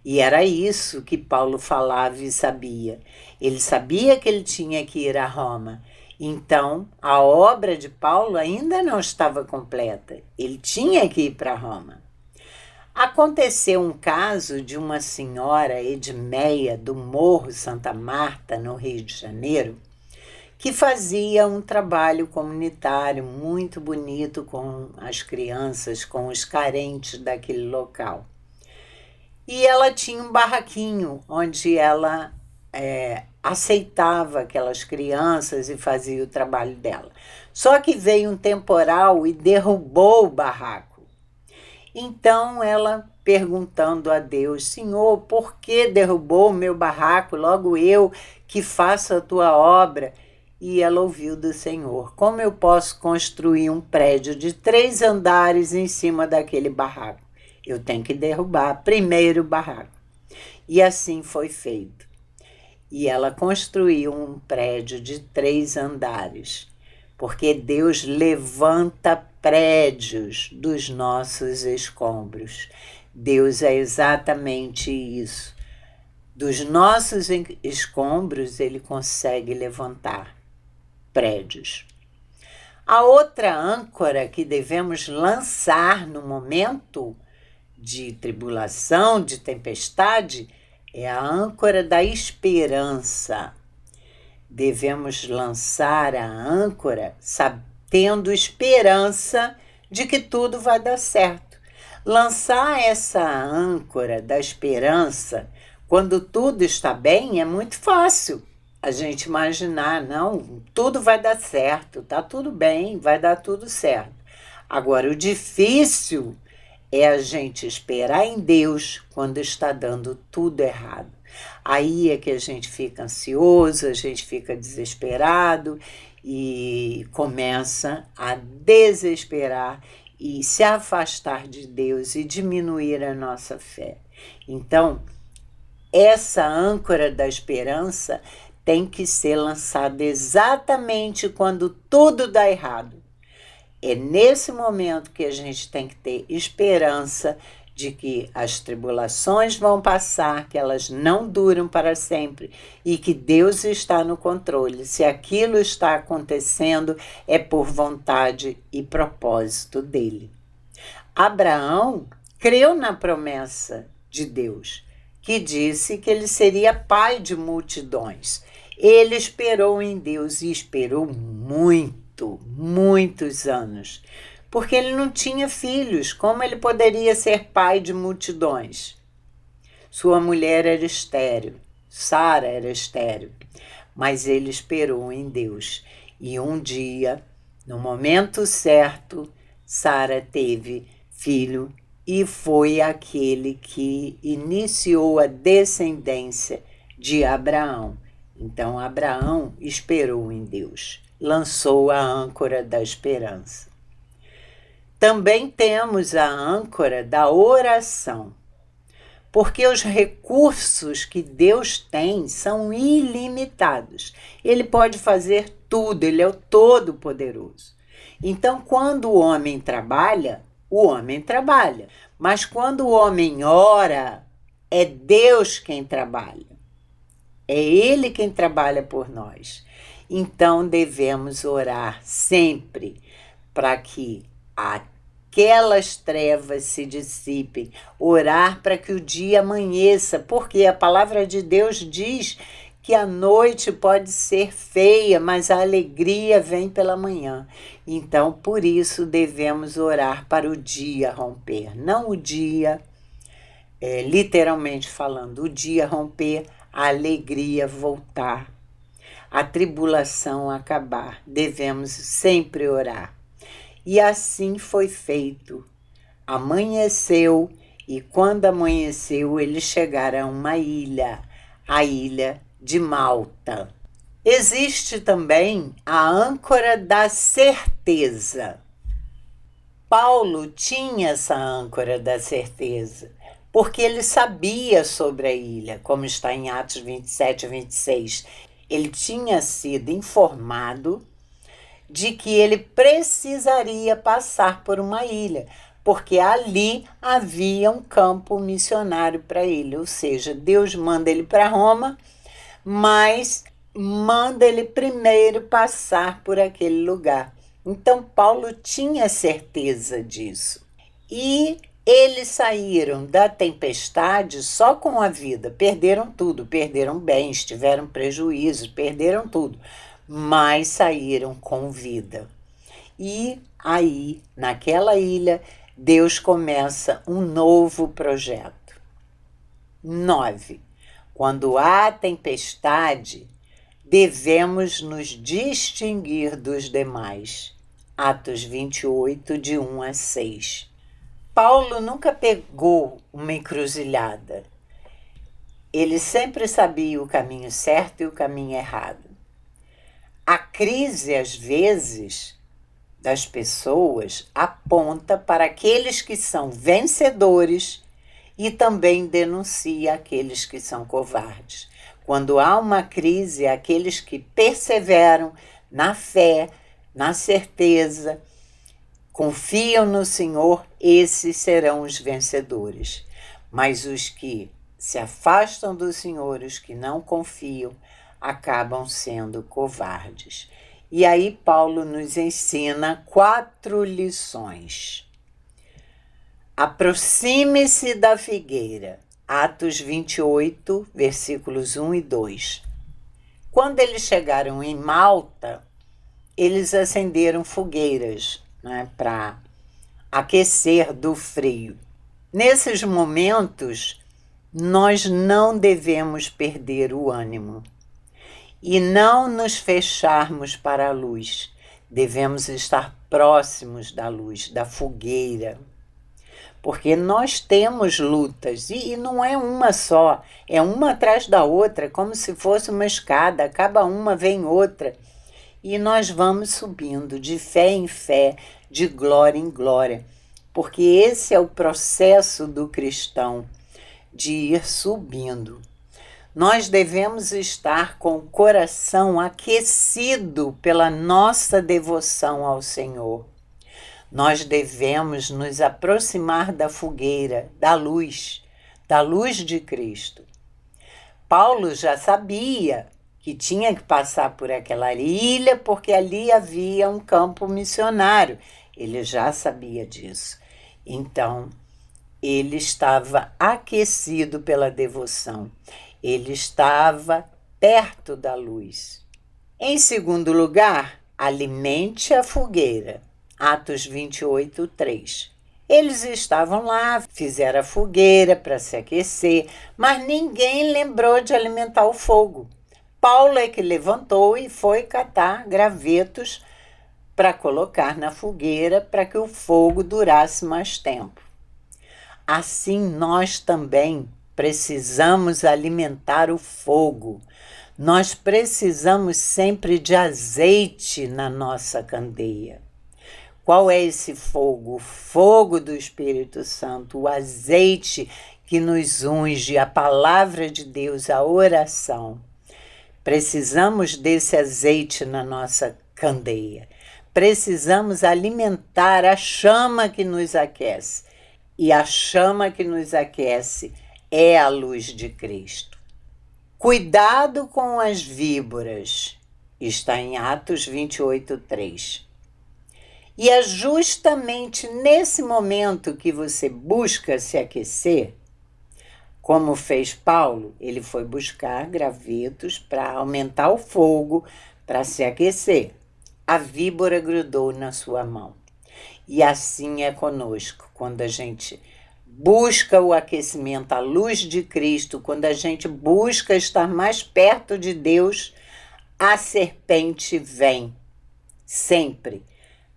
E era isso que Paulo falava e sabia. Ele sabia que ele tinha que ir a Roma. Então, a obra de Paulo ainda não estava completa. Ele tinha que ir para Roma. Aconteceu um caso de uma senhora Edmeia do Morro Santa Marta, no Rio de Janeiro, que fazia um trabalho comunitário muito bonito com as crianças, com os carentes daquele local. E ela tinha um barraquinho onde ela aceitava aquelas crianças e fazia o trabalho dela. Só que veio um temporal e derrubou o barraco. Então ela, perguntando a Deus, Senhor, por que derrubou o meu barraco? Logo eu que faço a tua obra. E ela ouviu do Senhor, como eu posso construir um prédio de 3 andares em cima daquele barraco? Eu tenho que derrubar primeiro o barraco. E assim foi feito. E ela construiu um prédio de 3 andares, porque Deus levanta prédios dos nossos escombros. Deus é exatamente isso. Dos nossos escombros, Ele consegue levantar prédios. A outra âncora que devemos lançar no momento de tribulação, de tempestade, é a âncora da esperança. Devemos lançar a âncora tendo esperança de que tudo vai dar certo. Lançar essa âncora da esperança quando tudo está bem é muito fácil. A gente imaginar, não, tudo vai dar certo, tá tudo bem, vai dar tudo certo. Agora, o difícil é a gente esperar em Deus quando está dando tudo errado. Aí é que a gente fica ansioso, a gente fica desesperado e começa a desesperar e se afastar de Deus e diminuir a nossa fé. Então, essa âncora da esperança tem que ser lançada exatamente quando tudo dá errado. É nesse momento que a gente tem que ter esperança de que as tribulações vão passar, que elas não duram para sempre e que Deus está no controle. Se aquilo está acontecendo, é por vontade e propósito dele. Abraão creu na promessa de Deus, que disse que ele seria pai de multidões. Ele esperou em Deus e esperou muitos anos, porque ele não tinha filhos. Como ele poderia ser pai de multidões? Sua mulher era estéril, Sara era estéril, mas ele esperou em Deus. E um dia, no momento certo, Sara teve filho e foi aquele que iniciou a descendência de Abraão. Então, Abraão esperou em Deus, lançou a âncora da esperança. Também temos a âncora da oração, porque os recursos que Deus tem são ilimitados. Ele pode fazer tudo, ele é o Todo-Poderoso. Então, quando o homem trabalha, mas quando o homem ora, é Deus quem trabalha. É Ele quem trabalha por nós. Então, devemos orar sempre para que aquelas trevas se dissipem. Orar para que o dia amanheça, porque a palavra de Deus diz que a noite pode ser feia, mas a alegria vem pela manhã. Então, por isso, devemos orar para o dia romper. Não o dia, literalmente falando, o dia romper, a alegria voltar, a tribulação acabar. Devemos sempre orar. E assim foi feito. Amanheceu, e quando amanheceu, eles chegaram a uma ilha, a ilha de Malta. Existe também a âncora da certeza. Paulo tinha essa âncora da certeza, porque ele sabia sobre a ilha, como está em Atos 27 e 26. Ele tinha sido informado de que ele precisaria passar por uma ilha, porque ali havia um campo missionário para ele. Ou seja, Deus manda ele para Roma, mas manda ele primeiro passar por aquele lugar. Então, Paulo tinha certeza disso. E eles saíram da tempestade só com a vida. Perderam tudo, perderam bens, tiveram prejuízos, perderam tudo. Mas saíram com vida. E aí, naquela ilha, Deus começa um novo projeto. 9. Quando há tempestade, devemos nos distinguir dos demais. Atos 28, de 1 a 6. Paulo nunca pegou uma encruzilhada. Ele sempre sabia o caminho certo e o caminho errado. A crise, às vezes, das pessoas aponta para aqueles que são vencedores e também denuncia aqueles que são covardes. Quando há uma crise, aqueles que perseveram na fé, na certeza, confiam no Senhor, esses serão os vencedores. Mas os que se afastam do Senhor, os que não confiam, acabam sendo covardes. E aí Paulo nos ensina 4 lições. Aproxime-se da figueira. Atos 28, versículos 1 e 2. Quando eles chegaram em Malta, eles acenderam fogueiras, né, para aquecer do frio. Nesses momentos, nós não devemos perder o ânimo e não nos fecharmos para a luz. Devemos estar próximos da luz, da fogueira, porque nós temos lutas e não é uma só, é uma atrás da outra, como se fosse uma escada, acaba uma, vem outra. E nós vamos subindo de fé em fé, de glória em glória, porque esse é o processo do cristão, de ir subindo. Nós devemos estar com o coração aquecido pela nossa devoção ao Senhor. Nós devemos nos aproximar da fogueira, da luz de Cristo. Paulo já sabia que tinha que passar por aquela ilha, porque ali havia um campo missionário. Ele já sabia disso. Então, ele estava aquecido pela devoção. Ele estava perto da luz. Em segundo lugar, alimente a fogueira. Atos 28, 3. Eles estavam lá, fizeram a fogueira para se aquecer, mas ninguém lembrou de alimentar o fogo. Paulo é que levantou e foi catar gravetos para colocar na fogueira para que o fogo durasse mais tempo. Assim nós também precisamos alimentar o fogo. Nós precisamos sempre de azeite na nossa candeia. Qual é esse fogo? O fogo do Espírito Santo, o azeite que nos unge, a palavra de Deus, a oração. Precisamos desse azeite na nossa candeia. Precisamos alimentar a chama que nos aquece. E a chama que nos aquece é a luz de Cristo. Cuidado com as víboras. Está em Atos 28, 3. E é justamente nesse momento que você busca se aquecer, como fez Paulo, ele foi buscar gravetos para aumentar o fogo, para se aquecer. A víbora grudou na sua mão. E assim é conosco, quando a gente busca o aquecimento, a luz de Cristo, quando a gente busca estar mais perto de Deus, a serpente vem, sempre,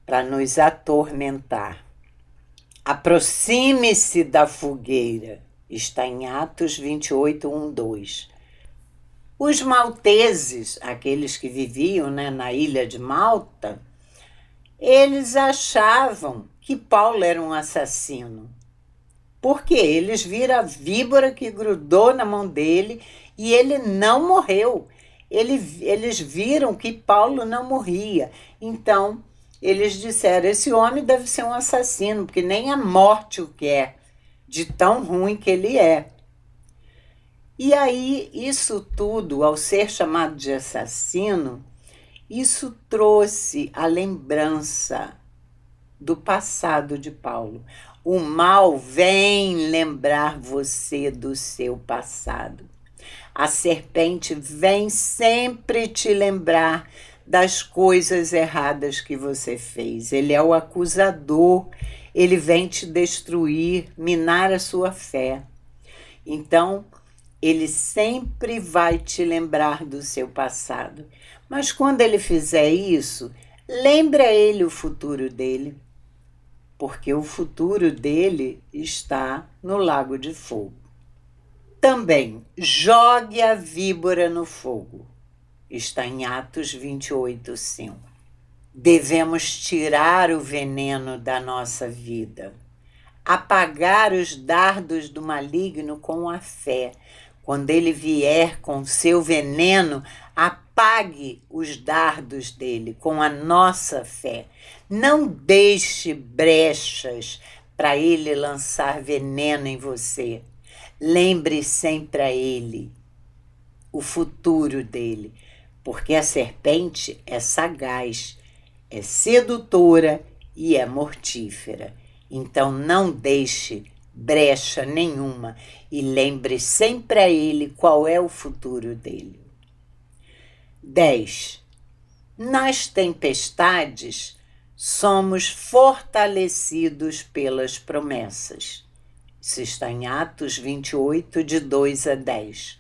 para nos atormentar. Aproxime-se da fogueira. Está em Atos 28, 1, 2. Os malteses, aqueles que viviam, na ilha de Malta, eles achavam que Paulo era um assassino. Porque eles viram a víbora que grudou na mão dele e ele não morreu. Eles viram que Paulo não morria. Então, eles disseram, esse homem deve ser um assassino, porque nem a morte o quer, de tão ruim que ele é. E aí, isso tudo, ao ser chamado de assassino, isso trouxe a lembrança do passado de Paulo. O mal vem lembrar você do seu passado. A serpente vem sempre te lembrar das coisas erradas que você fez. Ele é o acusador, ele vem te destruir, minar a sua fé. Então, ele sempre vai te lembrar do seu passado. Mas quando ele fizer isso, lembre a ele o futuro dele, porque o futuro dele está no lago de fogo. Também, jogue a víbora no fogo. Está em Atos 28, 5. Devemos tirar o veneno da nossa vida, apagar os dardos do maligno com a fé. Quando ele vier com seu veneno, apague os dardos dele com a nossa fé. Não deixe brechas para ele lançar veneno em você. Lembre sempre a ele o futuro dele, porque a serpente é sagaz, é sedutora e é mortífera. Então não deixe brecha nenhuma e lembre sempre a ele qual é o futuro dele. 10. Nas tempestades, somos fortalecidos pelas promessas. Isso está em Atos 28, de 2 a 10.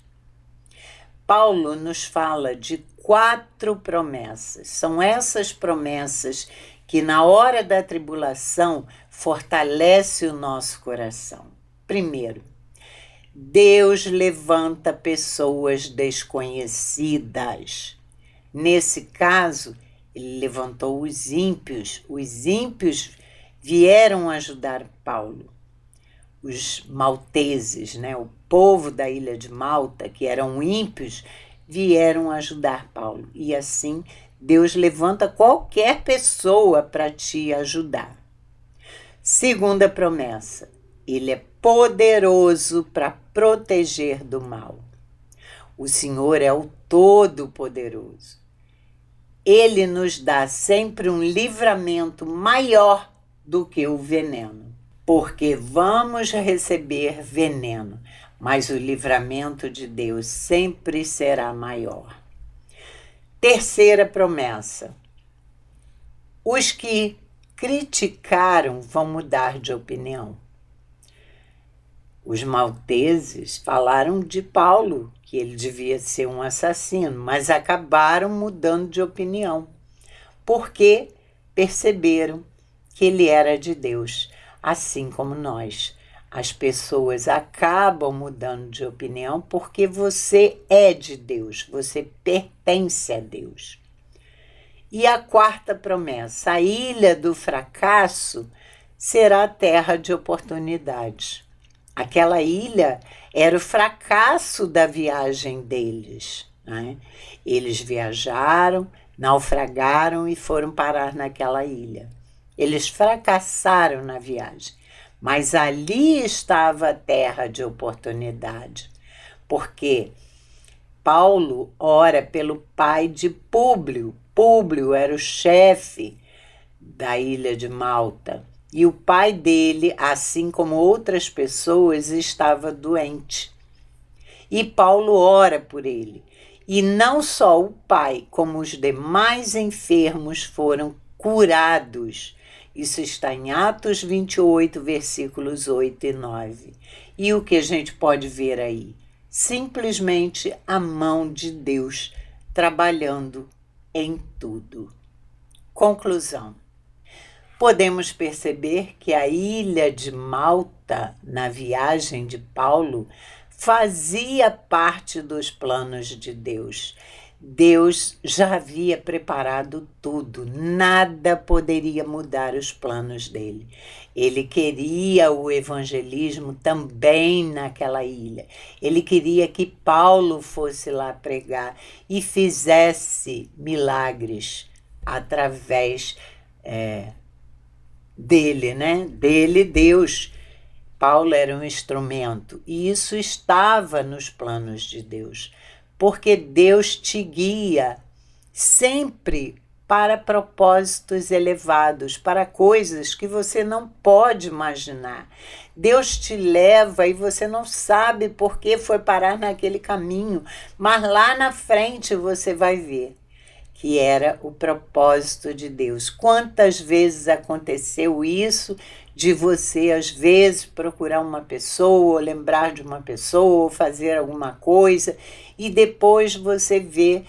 Paulo nos fala de 4 promessas. São essas promessas que na hora da tribulação fortalece o nosso coração. Primeiro, Deus levanta pessoas desconhecidas. Nesse caso, ele levantou os ímpios. Os ímpios vieram ajudar Paulo. Os malteses, né? O povo da ilha de Malta, que eram ímpios, vieram ajudar Paulo. E assim, Deus levanta qualquer pessoa para te ajudar. Segunda promessa, ele é poderoso para proteger do mal. O Senhor é o Todo-Poderoso. Ele nos dá sempre um livramento maior do que o veneno, porque vamos receber veneno, mas o livramento de Deus sempre será maior. Terceira promessa, os que criticaram vão mudar de opinião. Os malteses falaram de Paulo, que ele devia ser um assassino, mas acabaram mudando de opinião, porque perceberam que ele era de Deus, assim como nós. As pessoas acabam mudando de opinião porque você é de Deus, você pertence a Deus. E a quarta promessa, a ilha do fracasso será a terra de oportunidades. Aquela ilha era o fracasso da viagem deles, né? Eles viajaram, naufragaram e foram parar naquela ilha. Eles fracassaram na viagem, mas ali estava a terra de oportunidade, porque Paulo ora pelo pai de Públio. Públio era o chefe da ilha de Malta. E o pai dele, assim como outras pessoas, estava doente. E Paulo ora por ele. E não só o pai, como os demais enfermos foram curados. Isso está em Atos 28, versículos 8 e 9. E o que a gente pode ver aí? Simplesmente a mão de Deus trabalhando em tudo. Conclusão. Podemos perceber que a ilha de Malta, na viagem de Paulo, fazia parte dos planos de Deus. Deus já havia preparado tudo, nada poderia mudar os planos dele. Ele queria o evangelismo também naquela ilha. Ele queria que Paulo fosse lá pregar e fizesse milagres através dele, né? Dele, Deus. Paulo era um instrumento e isso estava nos planos de Deus, porque Deus te guia sempre para propósitos elevados, para coisas que você não pode imaginar. Deus te leva e você não sabe por que foi parar naquele caminho, mas lá na frente você vai ver que era o propósito de Deus. Quantas vezes aconteceu isso de você, às vezes, procurar uma pessoa, ou lembrar de uma pessoa, ou fazer alguma coisa, e depois você vê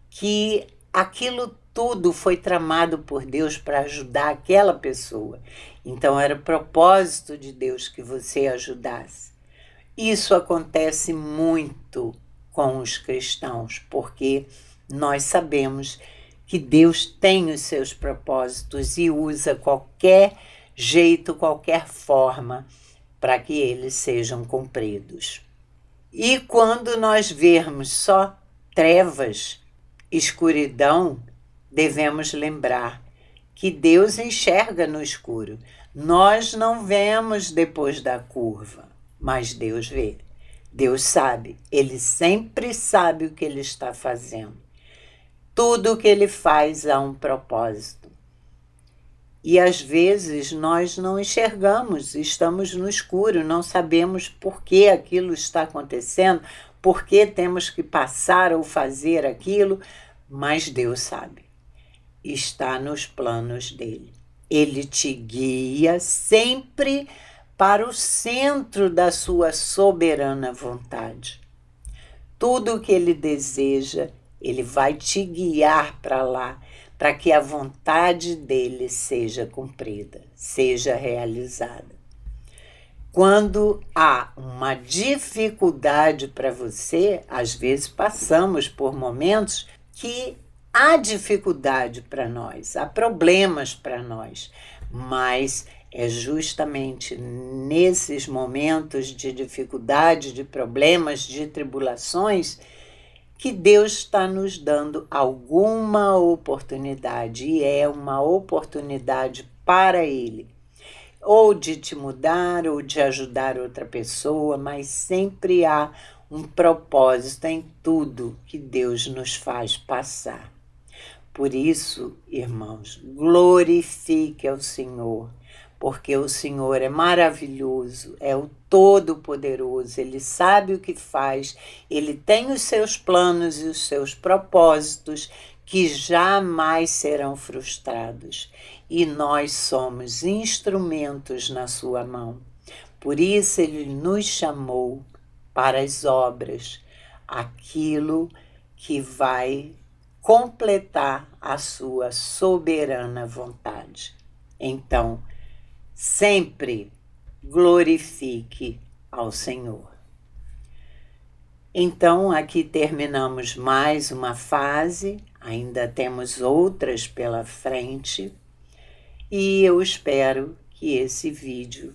que aquilo tudo foi tramado por Deus para ajudar aquela pessoa. Então, era o propósito de Deus que você ajudasse. Isso acontece muito com os cristãos, porque nós sabemos que Deus tem os seus propósitos e usa qualquer jeito, qualquer forma para que eles sejam cumpridos. E quando nós vermos só trevas, escuridão, devemos lembrar que Deus enxerga no escuro. Nós não vemos depois da curva, mas Deus vê. Deus sabe, Ele sempre sabe o que Ele está fazendo. Tudo o que Ele faz há um propósito. E às vezes nós não enxergamos, estamos no escuro, não sabemos por que aquilo está acontecendo, por que temos que passar ou fazer aquilo, mas Deus sabe. Está nos planos dele. Ele te guia sempre para o centro da sua soberana vontade. Tudo o que Ele deseja, Ele vai te guiar para lá, para que a vontade dele seja cumprida, seja realizada. Quando há uma dificuldade para você, às vezes passamos por momentos que há dificuldade para nós, há problemas para nós, mas é justamente nesses momentos de dificuldade, de problemas, de tribulações, que Deus está nos dando alguma oportunidade, e é uma oportunidade para Ele, ou de te mudar, ou de ajudar outra pessoa, mas sempre há um propósito em tudo que Deus nos faz passar. Por isso, irmãos, glorifique ao Senhor, porque o Senhor é maravilhoso, é o Todo-Poderoso, Ele sabe o que faz, Ele tem os seus planos e os seus propósitos que jamais serão frustrados. E nós somos instrumentos na sua mão. Por isso Ele nos chamou para as obras, aquilo que vai completar a sua soberana vontade. Então, sempre glorifique ao Senhor. Então, aqui terminamos mais uma fase, ainda temos outras pela frente, e eu espero que esse vídeo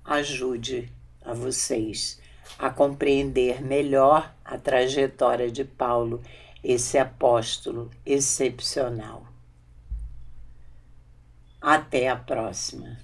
ajude a vocês a compreender melhor a trajetória de Paulo, esse apóstolo excepcional. Até a próxima.